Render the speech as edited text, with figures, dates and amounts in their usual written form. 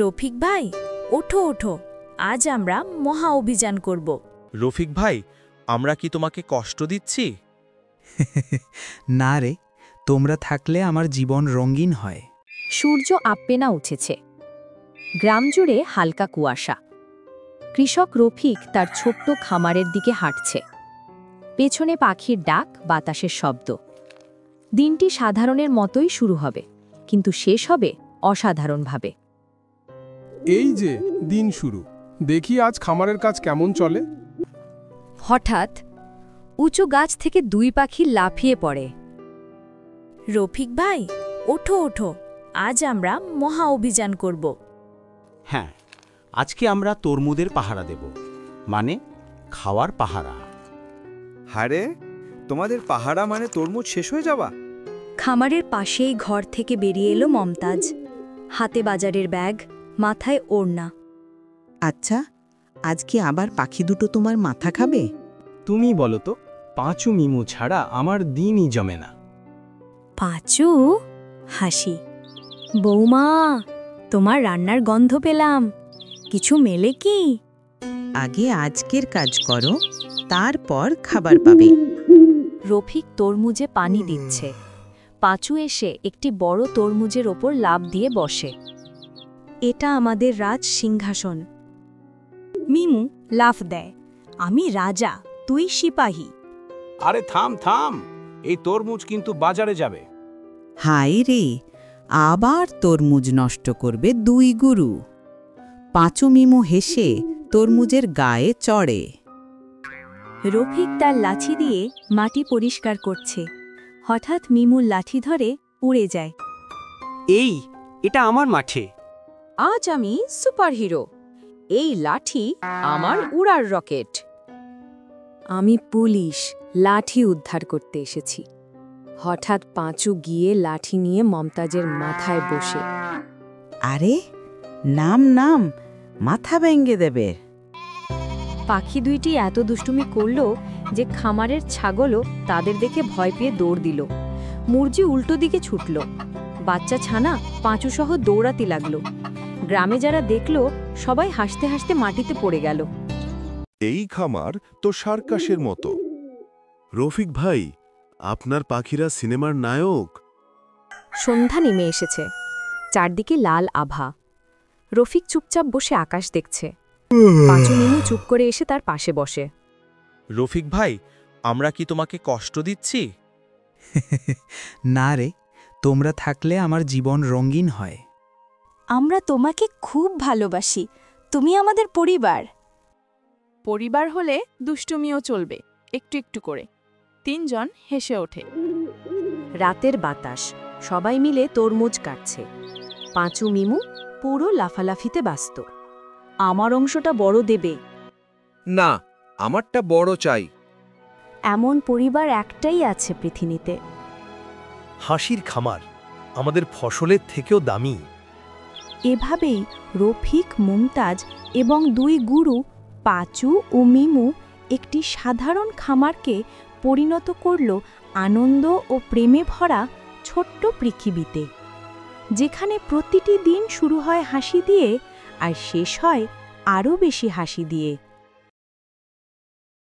রফিক ভাই, ওঠো ওঠো, আজ আমরা মহা অভিযান করব। রফিক ভাই, আমরা কি তোমাকে কষ্ট দিচ্ছি? না রে, তোমরা থাকলে আমার জীবন রঙিন হয়। সূর্য আপেনা উঠেছে। গ্রাম জুড়ে হালকা কুয়াশা। কৃষক রফিক তার ছোট্ট খামারের দিকে হাঁটছে। পেছনে পাখির ডাক, বাতাসের শব্দ। দিনটি সাধারণের মতোই শুরু হবে, কিন্তু শেষ হবে অসাধারণভাবে। এই যে দিন শুরু, দেখি আজ খামারের কাজ কেমন চলে। হঠাৎ উঁচু গাছ থেকে দুই পাখি লাফিয়ে পড়ে। রফিক ভাই, ওঠো ওঠো, আজ আমরা মহা অভিযান করব। হ্যাঁ, আজকে আমরা তরমুদের পাহারা দেব, মানে খাওয়ার পাহারা। হারে, তোমাদের পাহারা মানে তরমুজ শেষ হয়ে যাওয়া? খামারের পাশেই ঘর থেকে বেরিয়ে এলো মমতাজ, হাতে বাজারের ব্যাগ, মাথায় ওড়না। আচ্ছা, আজকে আবার পাখি দুটো তোমার মাথা খাবে? তুমি বলো তো, পাঁচু মিমু ছাড়া আমার দিনই জমে না। পাঁচু হাসি, বৌমা, তোমার রান্নার গন্ধ পেলাম, কিছু মেলে কি? আগে আজকের কাজ করো, তারপর খাবার পাবে। রফিক তরমুজে পানি দিচ্ছে। পাঁচু এসে একটি বড় তরমুজের ওপর লাফ দিয়ে বসে। এটা আমাদের রাজ সিংহাসন। মিমু লাফ দেয়, আমি রাজা, তুই সিপাহী। আরে থাম থাম, এই তরমুজ কিন্তু বাজারে যাবে। হায় রে, আবার তরমুজ নষ্ট করবে দুই গুরু। পাঁচু মিমু হেসে তরমুজের গায়ে চড়ে। রফিক তার লাঠি দিয়ে মাটি পরিষ্কার করছে। হঠাৎ মিমুর লাঠি ধরে উড়ে যায়। এটা আমার মাঠে। আজ আমি সুপারহিরো, এই লাঠি আমার উড়ার রকেট। আমি পুলিশ, লাঠি উদ্ধার করতে এসেছি। হঠাৎ পাঁচু গিয়ে লাঠি নিয়ে মমতাজের মাথায় বসে। আরে নাম নাম, মাথা ভেঙে দেবে। পাখি দুইটি এত দুষ্টুমি করল যে খামারের ছাগলও তাদের দেখে ভয় পেয়ে দৌড় দিল। মুরজি উল্টো দিকে ছুটল। বাচ্চা ছানা পাঁচুসহ দৌড়াতে লাগল। গ্রামে যারা দেখল, সবাই হাসতে হাসতে মাটিতে পড়ে গেল। এই খামার তো সার্কাসের মতো। রফিক ভাই, আপনার পাখিরা সিনেমার নায়ক। সন্ধ্যা নেমে এসেছে, চারদিকে লাল আভা। রফিক চুপচাপ বসে আকাশ দেখছে। পাঁচু মিমু চুপ করে এসে তার পাশে বসে। রফিক ভাই, আমরা কি তোমাকে কষ্ট দিচ্ছি? না রে, তোমরা থাকলে আমার জীবন রঙিন হয়। আমরা তোমাকে খুব ভালোবাসি, তুমি আমাদের পরিবার। পরিবার হলে দুষ্টুমিও চলবে, একটু একটু করে। তিনজন হেসে ওঠে। রাতের বাতাস, সবাই মিলে তরমুজ কাটছে। পাঁচু মিমু পুরো লাফালাফিতে ব্যস্ত। আমার অংশটা বড় দেবে। না, আমারটা বড় চাই। এমন পরিবার একটাই আছে পৃথিবীতে। হাসির খামার আমাদের ফসলের থেকেও দামি। এভাবেই রফিক, মুমতাজ এবং দুই গুরু পাঁচু ও মিমু একটি সাধারণ খামারকে পরিণত করল আনন্দ ও প্রেমে ভরা ছোট্ট পৃথিবীতে, যেখানে প্রতিটি দিন শুরু হয় হাসি দিয়ে আর শেষ হয় আরও বেশি হাসি দিয়ে।